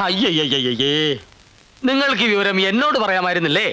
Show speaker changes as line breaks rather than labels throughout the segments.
അയ്യയ്യേ, നിങ്ങൾക്ക് ഈ വിവരം എന്നോട് പറയാമായിരുന്നില്ലേ?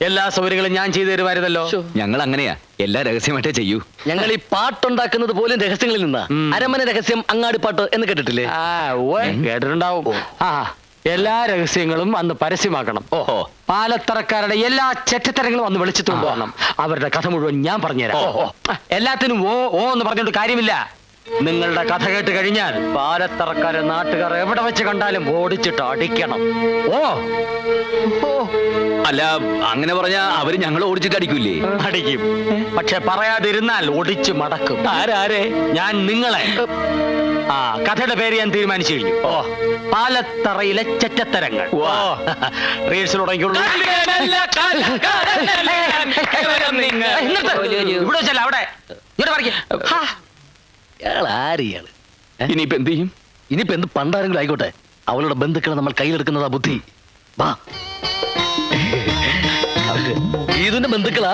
എല്ലാ സൗകര്യങ്ങളും ഞാൻ ചെയ്തു തരുമായിരുന്നല്ലോ.
ഞങ്ങൾ അങ്ങനെയാ, എല്ലാ രഹസ്യമായിട്ടേ ചെയ്യൂ.
ഞങ്ങൾ ഈ പാട്ടുണ്ടാക്കുന്നത് പോലും രഹസ്യങ്ങളിൽ നിന്നാ. അരമന രഹസ്യം, അങ്ങാടിപ്പാട്ട് എന്ന് കേട്ടിട്ടില്ലേ?
കേട്ടിട്ടുണ്ടാവും. ആ, എല്ലാ രഹസ്യങ്ങളും അന്ന് പരസ്യമാക്കണം.
ഓഹോ.
പാലത്തറക്കാരുടെ എല്ലാ ചെറ്റത്തരങ്ങളും അന്ന് വിളിച്ചിട്ട് കൊണ്ടുവരണം. അവരുടെ കഥ മുഴുവൻ ഞാൻ പറഞ്ഞുതരാം. എല്ലാത്തിനും ഓ ഓ എന്ന് പറഞ്ഞോണ്ട് കാര്യമില്ല. നിങ്ങളുടെ കഥ കേട്ട് കഴിഞ്ഞാൽ പാലത്തറക്കാരെ നാട്ടുകാർ എവിടെ വെച്ച് കണ്ടാലും ഓടിച്ചിട്ട് അടിക്കണം. ഓ
ഓ, അല്ല അങ്ങനെ പറഞ്ഞാ അവര് ഞങ്ങൾ ഓടിച്ചിട്ട് അടിക്കൂലേ?
അടിക്കും. പക്ഷെ പറയാതിരുന്നാൽ ഒടിച്ചു മടക്കും.
ആരാരെ?
ഞാൻ നിങ്ങളെ. ആ, കഥയുടെ പേര് ഞാൻ തീരുമാനിച്ചു കഴിഞ്ഞു. ഓ, പാലത്തറയിലെ ചെറ്റത്തരങ്ങൾ. ഓ, റീൽസിൽ തുടങ്ങിയുള്ളൂ. ഇവിടെ വെച്ചല്ല, അവിടെ.
ആരെയാണ്?
ഇനിയിപ്പോ എന്ത് ചെയ്യും?
ഇനിയിപ്പോ എന്ത് പണ്ടാരെങ്കിലും ആയിക്കോട്ടെ, അവളുടെ ബന്ധുക്കളെ നമ്മൾ കയ്യിലെടുക്കുന്നതാ ബുദ്ധി. വാ. ഗീതുവിന്റെ ബന്ധുക്കളാ?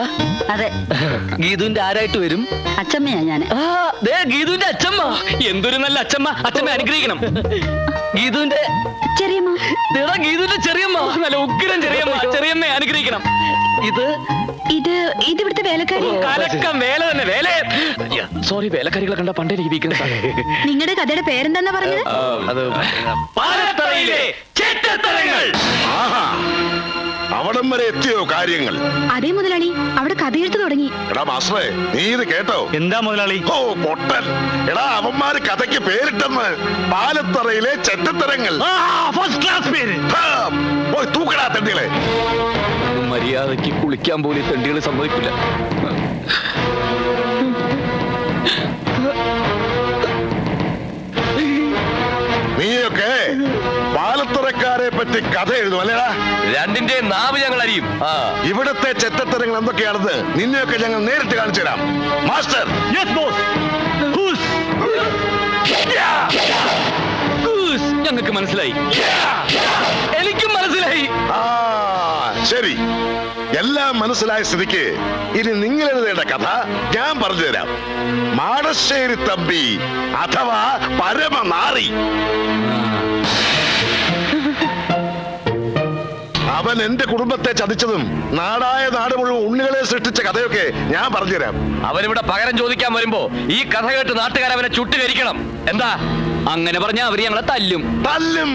അതെ.
ഗീതുവിന്റെ ആരായിട്ട് വരും?
അച്ചമ്മയാ ഞാൻ.
ഗീതുവിന്റെ അച്ഛമ്മ.
എന്തൊരു നല്ല അച്ഛമ്മ. അച്ഛമ്മ അനുഗ്രഹിക്കണം.
ഗീതുവിന്റെ
ചെറിയമ്മ.
ഗീതുവിന്റെ ചെറിയമ്മ.
നല്ല ഉഗ്രം ചെറിയമ്മ. ചെറിയമ്മ അനുഗ്രഹിക്കണം.
ഇത്
ഇവിടുത്തെ വേലക്കാരി.
കലക്കം വേല തന്നെ. വേല. സോറി, വേലക്കാരികളെ കണ്ട പണ്ടേ ജീവിക്കുന്നത്.
നിങ്ങളുടെ കഥയുടെ പേരെന്താ പറഞ്ഞത്?
അത്
പാലത്തറയിലെ ചെറ്റത്തരങ്ങൾ.
അവിടം വരെ എത്തിയോ കാര്യങ്ങൾ?
അതേ മുതലാളി, അവിടെ കഥയെഴുത്ത് തുടങ്ങി.
എടാ മാസ്റ്ററെ, നീ ഇത് കേട്ടോ?
എന്താ മുതലാളി?
ഓ പൊട്ടൻ. എടാ അവന്മാര് കഥയ്ക്ക് പേരിട്ടെന്ന്. പാലത്തറയിലെ ചെറ്റത്തരങ്ങൾ.
ഫസ്റ്റ് ക്ലാസ് പേര്.
പോയി തൂക്കടാ തെണ്ടികളെ.
മര്യാദക്ക് കുളിക്കാൻ പോലും തെണ്ടികൾ സമ്മതിക്കില്ല.
നീയൊക്കെ പാലത്തറക്കാരെ പറ്റി കഥ എഴുതും അല്ലേടാ?
രണ്ടിന്റെ നാവ് ഞങ്ങൾ അറിയും.
ഇവിടത്തെ ചെറ്റത്തരങ്ങൾ എന്തൊക്കെയാണെന്ന് നിന്നെയൊക്കെ ഞങ്ങൾ നേരിട്ട് കാണിച്ചു തരാം. മാസ്റ്റർ.
ഞങ്ങൾക്ക് മനസ്സിലായി. എനിക്കും മനസ്സിലായി.
ആ ശരി, എല്ലാം മനസ്സിലായ സ്ഥിതിക്ക് ഇനി നിങ്ങൾ എഴുതേണ്ട കഥ ഞാൻ പറഞ്ഞു തരാം. മാടശ്ശേരി തമ്പി അഥവാ പരമനാറി. അവൻ എന്റെ കുടുംബത്തെ ചതിച്ചതും നാടായ നാട് മുഴുവൻ ഉണ്ണികളെ സൃഷ്ടിച്ച കഥയൊക്കെ ഞാൻ പറഞ്ഞുതരാം.
അവനിവിടെ പകരം ചോദിക്കാൻ വരുമ്പോ ഈ കഥ കേട്ട് നാട്ടുകാരവനെ ചുട്ടുകരിക്കണം. എന്താ? അങ്ങനെ പറഞ്ഞാ അവര് ഞങ്ങളെ തല്ലും.
തല്ലും.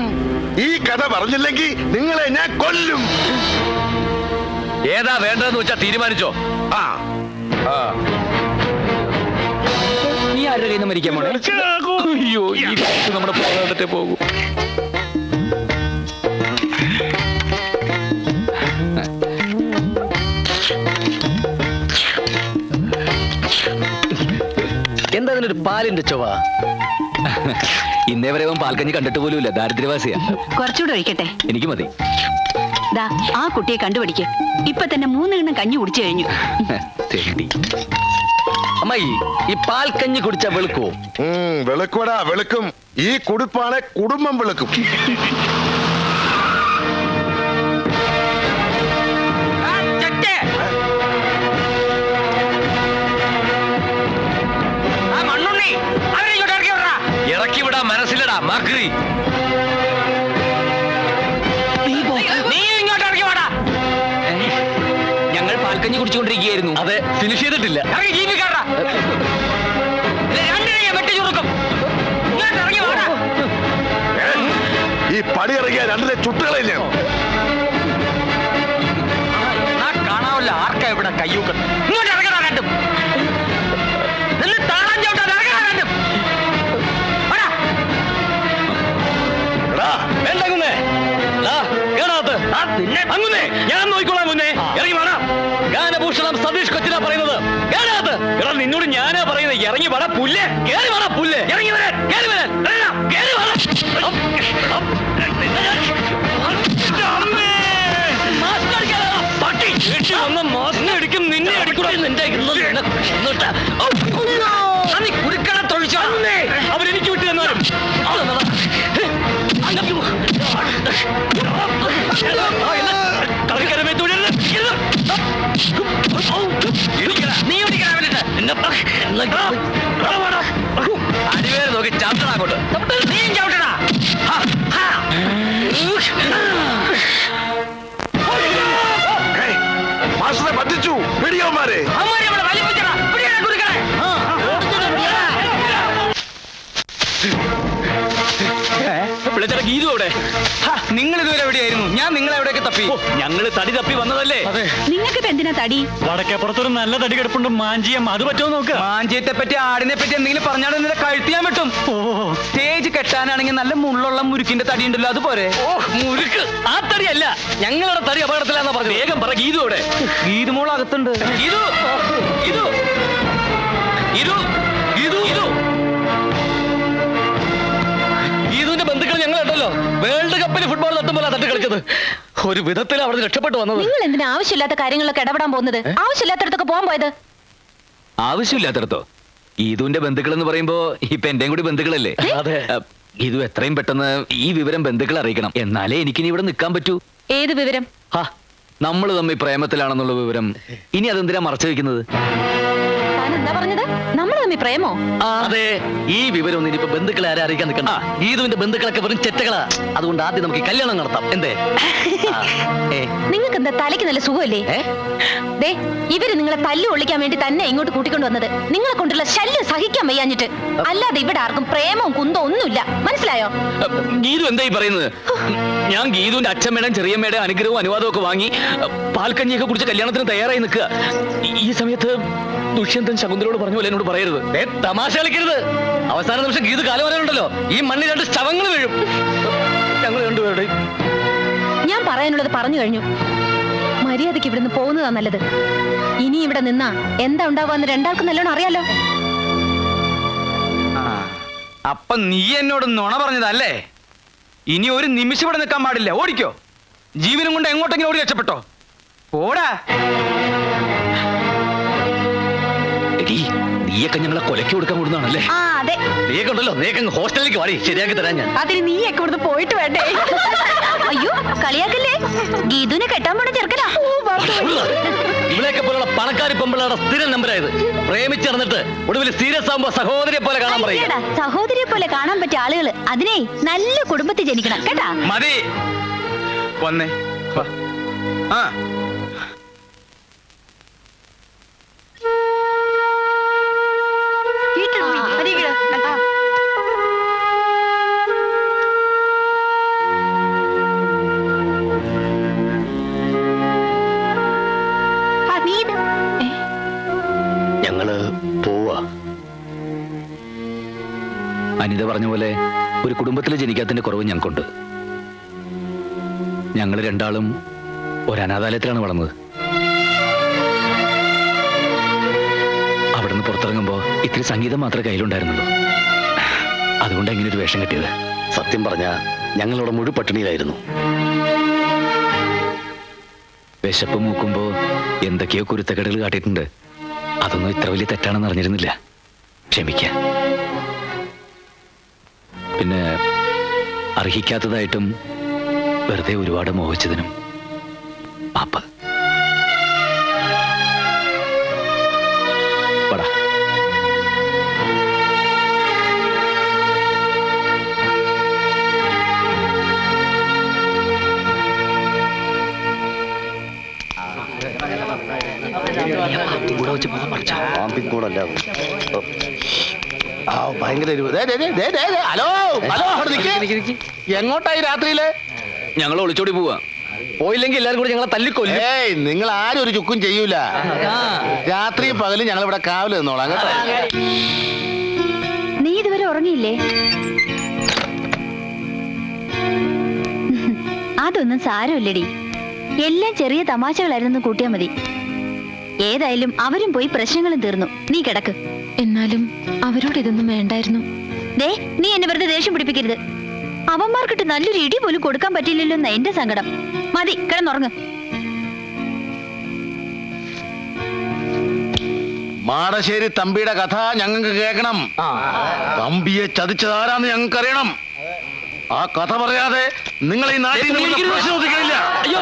ഈ കഥ പറഞ്ഞില്ലെങ്കിൽ നിങ്ങളെ ഞാൻ കൊല്ലും.
ഏതാ വേണ്ടതെന്ന് വെച്ചാ തീരുമാനിച്ചോ.
ആ
നീ ആരുടെ കയ്യിൽ നിന്ന് മരിക്കാൻ പോണേ? അയ്യോ, ഈ നമ്മുടെ പോകാതെ പോകും.
എന്താ അതിനൊരു പാലിന്റെ ചൊവ്വ?
ഇന്നേ വരെ അവൻ പാൽക്കഞ്ഞി കണ്ടിട്ട് പോലുമില്ല. ദാരിദ്ര്യവാസിയാ.
കുറച്ചുകൂടെ ഒഴിക്കട്ടെ?
എനിക്ക് മതി.
ദാ, ആ കുട്ടിയെ കണ്ടുപിടിക്ക്. ഇപ്പൊ തന്നെ 3 എണ്ണം കഞ്ഞി കുടിച്ചു കഴിഞ്ഞു.
അമ്മായി, ഈ പാൽ കഞ്ഞി കുടിച്ച വെളുക്കുവോ?
വെളുക്കുവടാ, വെളുക്കും. ഈ കുടുപ്പാണ് കുടുംബം വെളുക്കും.
ഇറക്കി വിടാ മനസ്സിലടാ മാക്രി. ഞങ്ങൾ പാൽക്കഞ്ഞി കുടിച്ചുകൊണ്ടിരിക്കുകയായിരുന്നു.
അതെ, ഫിനിഷ് ചെയ്തിട്ടില്ല.
ഈ പടി ഇറങ്ങിയ രണ്ടിലെ ചുട്ടുകളില്ല.
കാണാവല്ല ആർക്കാ ഇവിടെ കയ്യൂക്കുന്നത്. ഇങ്ങോട്ട് ഇറങ്ങണ രണ്ടും.
അങ്ങനെ ഞാൻ നോക്കിക്കോളാം. മുന്നേ ഇറങ്ങി വേണം. ഗാനഭൂഷണം സതീഷ് കൊച്ചിനാ പറയുന്നത്. എടാ നിന്നോട് ഞാനാ പറയുന്നത്. ഇറങ്ങി വേണം പുല്ല്. കേറി വേണം പുല്ല്. ഇറങ്ങി വരാൻ. കേറി വരാൻ. കേറി വേണം. അടിക്കും നിന്നെ അടിക്കൂടാ. കുരുക്കണ തൊഴിച്ചോ. അവരെനിക്ക് വിട്ടു തന്നാലും അടിവേറെ നോക്കി ചവിട്ടണ അങ്ങോട്ട്. നീ ചവിട്ടണ. പിള്ളേച്ചേട്ടാ ഗീതു എവിടെ?
നിങ്ങൾ ഇതുവരെ എവിടെയായിരുന്നു? ഞാൻ നിങ്ങളെ എവിടെയൊക്കെ തപ്പി.
ഞങ്ങള് തടി തപ്പി വന്നതല്ലേ?
നിങ്ങൾക്കിപ്പോ എന്തിനാ തടി?
വടക്കേപ്പുറത്തൊരു നല്ല തടി കിടപ്പുണ്ട്, മാഞ്ചിയം. അത് പറ്റുമോ നോക്ക്.
മാഞ്ചിയത്തെ പറ്റി ആടിനെ പറ്റി എന്തെങ്കിലും പറഞ്ഞാൽ നിന്നെ കഴുത്തിയാൻ പറ്റും. സ്റ്റേജ് കെട്ടാനാണെങ്കിൽ നല്ല മുള്ളുള്ള മുരുക്കിന്റെ തടി ഉണ്ടല്ലോ, അതുപോലെ.
മുരുക്ക് ആ തടിയല്ല, ഞങ്ങളുടെ തടി അപകടത്തിലാന്നാ പറഞ്ഞു. വേഗം പറ ഗീതു എവിടെ?
ഗീതുമോൾ അകത്തുണ്ട്.
ഗീതു ഗീതു ഗീതു ഗീതു ഗീതു ഗീതുവിന്റെ ബന്ധുക്കൾ ഞങ്ങൾ ഉണ്ടല്ലോ, വേൾഡ് കപ്പിൽ ഫുട്ബോൾ തട്ടുമ്പോൾ തട്ടി കളിച്ചത്. ഒരു വിധത്തിൽ അവിടെ രക്ഷപ്പെട്ടു വന്നത്.
നിങ്ങൾ എന്തിനാ ആവശ്യമില്ലാത്ത കാര്യങ്ങളൊക്കെ ഇടപെടാൻ പോകുന്നത്? ആവശ്യമില്ലാത്തടത്തൊക്കെ പോകാൻ പോയത്?
ആവശ്യമില്ലാത്തടത്തോ? ഗീതുവിന്റെ ബന്ധുക്കൾ എന്ന് പറയുമ്പോ ഇപ്പൊ എന്റെയും കൂടി ബന്ധുക്കളല്ലേ?
അതെ.
ഗീതു എത്രയും പെട്ടെന്ന് ഈ വിവരം ബന്ധുക്കളെ അറിയിക്കണം, എന്നാലേ എനിക്കിനി ഇവിടെ നിൽക്കാൻ പറ്റൂ.
ഏത് വിവരം?
നമ്മൾ തമ്മിൽ പ്രേമത്തിലാണെന്നുള്ള വിവരം. ഇനി അതെന്തിനാ മറച്ചു വെക്കുന്നത്?
താൻ എന്താ പറഞ്ഞത്? നമ്മൾ തമ്മിൽ പ്രേമോ?
അതെ, ഈ വിവരം ഒന്നും ഇനിയിപ്പോ ബന്ധുക്കളെ ആരെ അറിയിക്കാൻ നിൽക്കണ്ട. ഗീതുവിന്റെ ബന്ധുക്കളൊക്കെ വെറും ചെറ്റകളാ. അതുകൊണ്ട് ആദ്യം നമുക്ക് ഈ കല്യാണം നടത്താം. എന്തേ?
നിങ്ങൾക്ക് എന്താ തലയ്ക്ക് നല്ല സുഖമല്ലേ? ദേ, ഇവര് നിങ്ങളെ തല്ലു ഒളിക്കാൻ വേണ്ടി തന്നെ ഇങ്ങോട്ട് കൂട്ടിക്കൊണ്ട് വന്നത്. നിങ്ങളെ കൊണ്ടുള്ള ശല്യം സഹിക്കാൻ വയ്യാഞ്ഞിട്ട്. അല്ലാതെ ഇവിടെ ആർക്കും പ്രേമവും കുന്തവും ഒന്നുമില്ല, മനസ്സിലായോ?
ഗീതു എന്തായി പറയുന്നത്? ഞാൻ ഗീതുവിന്റെ അച്ഛമ്മയുടെയും ചെറിയമ്മയുടെ അനുഗ്രഹവും അനുവാദവും ഒക്കെ വാങ്ങി പാൽക്കഞ്ഞിയൊക്കെ കുടിച്ച് കല്യാണത്തിന് തയ്യാറായി നിൽക്കുക. ഈ സമയത്ത് ദുഷ്യന്തൻ ശകുന്തലോട് പറഞ്ഞ പോലെ എന്നോട് പറയരുത്. തമാശ കളിക്കരുത്. അവസാന നിമിഷം ഗീതു കാലം വരാനുണ്ടല്ലോ, ഈ മണ്ണിൽ രണ്ട് ശവങ്ങൾ വീഴും. ഞങ്ങൾ രണ്ടുപേരുടെ.
ഞാൻ പറയാനുള്ളത് പറഞ്ഞു കഴിഞ്ഞു. മര്യാദയ്ക്ക് ഇവിടുന്ന് പോകുന്നതാ നല്ലത്. ഇനി ഇവിടെ നിന്നാ എന്താ ഉണ്ടാവാന്ന് രണ്ടാൾക്കും നല്ലോണം അറിയാലോ.
അപ്പൊ നീ എന്നോട് നുണ പറഞ്ഞതല്ലേ? ഇനി ഒരു നിമിഷം ഇവിടെ നിൽക്കാൻ പാടില്ല. ഓടിക്കോ. ജീവനും കൊണ്ട് എങ്ങോട്ടെങ്കിലും ഓടി രക്ഷപ്പെട്ടോ. ഓടാ.
നീയൊക്കെ ഞങ്ങളെ കൊലക്കി കൊടുക്കാൻ കൂടുന്നതാണല്ലേ?
ആ അതെ,
നീയൊക്കെ ഉണ്ടല്ലോ, നീയൊക്കെ ഹോസ്റ്റലിലേക്ക് വാടി, ശരിയാക്കി തരാൻ ഞാൻ.
അതിന് നീയൊക്കെ ഇവിടുന്ന് പോയിട്ട് വേണ്ടേ? അയ്യോ, കളിയാക്കല്ലേ. ഗീതുവിനെ കെട്ടാൻ പോണ ചെറുക്കനാ.
ഇവിടെയൊക്കെ പോലുള്ള പണക്കാരി പെമ്പിളയുടെ സ്ഥിരം നമ്പരായത്. പ്രേമിച്ചിറന്നിട്ട് ഒടുവിൽ സീരിയസ് ആകുമ്പോ സഹോദരിയെ പോലെ കാണാൻ പറയുക.
സഹോദരിയെ പോലെ കാണാൻ പറ്റിയ ആളുകള് അതിനെ നല്ല കുടുംബത്തിൽ ജനിക്കണം കേട്ടാ.
മതി. വന്നേ. ആ
ഞങ്ങള് പോവാ. അനിത പറഞ്ഞ പോലെ ഒരു കുടുംബത്തിൽ ജനിക്കാത്തതിന്റെ കുറവ് ഞങ്ങൾക്കുണ്ട്. ഞങ്ങൾ രണ്ടാളും ഒരു അനാഥാലയത്തിലാണ് വളർന്നത്. അവിടുന്ന് പുറത്തിറങ്ങുമ്പോ ഇത്തിരി സംഗീതം മാത്രമേ കയ്യിലുണ്ടായിരുന്നുള്ളൂ. അതുകൊണ്ട് എങ്ങനെ ഒരു വേഷം കിട്ടിയത്? സത്യം പറഞ്ഞ ഞങ്ങളവിടെ മുഴു പട്ടിണിയിലായിരുന്നു. വിശപ്പ് മൂക്കുമ്പോ എന്തൊക്കെയോ കുരുത്തക്കേടുകൾ കാട്ടിയിട്ടുണ്ട്. അതൊന്നും ഇത്ര വലിയ തെറ്റാണെന്ന് അറിഞ്ഞിരുന്നില്ല. ക്ഷമിക്ക. പിന്നെ അർഹിക്കാത്തതായിട്ടും വെറുതെ ഒരുപാട് മോഹിച്ചതിനും പാപ്പ. പടാ.
പാമ്പിക്കൂടല്ല. ഭയങ്കര ഹലോ ഹലോ, എങ്ങോട്ടായി രാത്രിയില്?
ഞങ്ങൾ ഒളിച്ചോടി പോവാ. പോയില്ലെങ്കിൽ എല്ലാരും കൂടി ഞങ്ങളെ തല്ലിക്കൊല്ലും.
ഏയ്, നിങ്ങൾ ആരും ഒരു ചുക്കും ചെയ്യൂല. രാത്രിയും പകലും ഞങ്ങൾ ഇവിടെ കാവല് നിന്നോളാം കേട്ടോ.
നീ ഇതുവരെ ഉറങ്ങിയില്ലേ? അതൊന്നും സാരമില്ലടി. എല്ലാം ചെറിയ തമാശകളായിരുന്നു കൂട്ടിയാ മതി. ഏതായാലും അവരും പോയി പ്രശ്നങ്ങളും തീർന്നു. നീ കിടക്ക്.
എന്നാലും അവരോട് ഇതൊന്നും വേണ്ടായിരുന്നു.
ദേ, നീ എന്നെ വെറുതെ ദേഷ്യം പിടിപ്പിക്കരുത്. അവന്മാർക്കിട്ട് നല്ലൊരു ഇടി പോലും കൊടുക്കാൻ പറ്റില്ലല്ലോ എന്നാ എന്റെ സങ്കടം. മതി, കിടന്നുറങ്ങ്.
മാടശ്ശേരി തമ്പിയുടെ കഥ ഞങ്ങൾക്ക് കേൾക്കണം. തമ്പിയെ ചതിച്ചതാരാന്ന് ഞങ്ങൾക്ക് അറിയണം. ആ കഥ പറയാതെ നിങ്ങൾ ഈ നാട്ടിൽ നിന്ന് അയ്യോ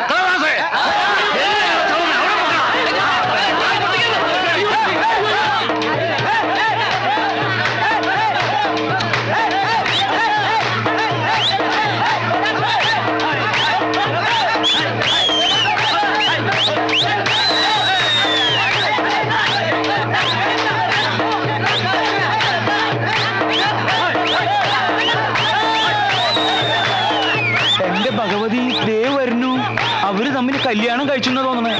കല്യാണം കഴിച്ചു തോന്നണേ.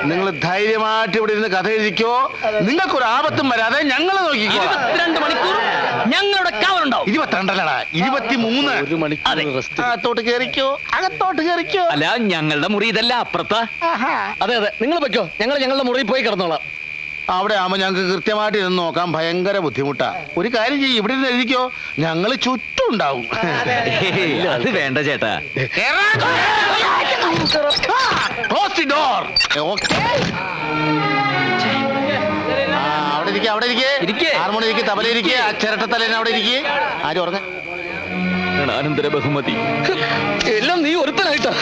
നിങ്ങൾ ധൈര്യമായിട്ട് ഇവിടെ ഇരുന്ന് കഥ എഴുതിക്കോ. നിങ്ങൾക്കൊരു ആപത്തും വരാതെ ഞങ്ങൾ നോക്കിക്കോ.
22 മണിക്കൂർ ഞങ്ങളുടെ കാവലുണ്ടാവും.
22 23.
ഒരു മണിക്കൂർ റെസ്റ്റ്.
അകത്തോട്ട് കേറിക്കോ, അകത്തോട്ട് കേറിക്കോ.
അല്ല, ഞങ്ങളുടെ മുറി ഇതല്ല, അപ്പുറത്താ.
അതെ അതെ, നിങ്ങൾ വെക്കോ, ഞങ്ങൾ ഞങ്ങളുടെ മുറിയിൽ പോയി കിടന്നോളാം.
അവിടെ ആവുമ്പോ ഞങ്ങൾക്ക് കൃത്യമായിട്ട് ഇരുന്ന് നോക്കാൻ ഭയങ്കര ബുദ്ധിമുട്ടാ. ഒരു കാര്യം ചെയ്യും, ഇവിടെ ഇരുന്ന് എഴുതിക്കോ, ഞങ്ങൾ ചുറ്റും ഉണ്ടാവും.
ഏയ്, അത് വേണ്ട ചേട്ടാ.
Close the door. Okay? അവിടെ ഇരിക്കുക, അവിടെ ഇരിക്കേ. ഹാർമോണി ഇരിക്കുക, തബല ഇരിക്കുക, ചിരട്ടത്തലേനെ അവിടെ ഇരിക്കുക. ആരും ഉറങ്ങ.
അനന്തര ബഹുമതി
എല്ലാം നീ ഒരുത്തനായിട്ടാ.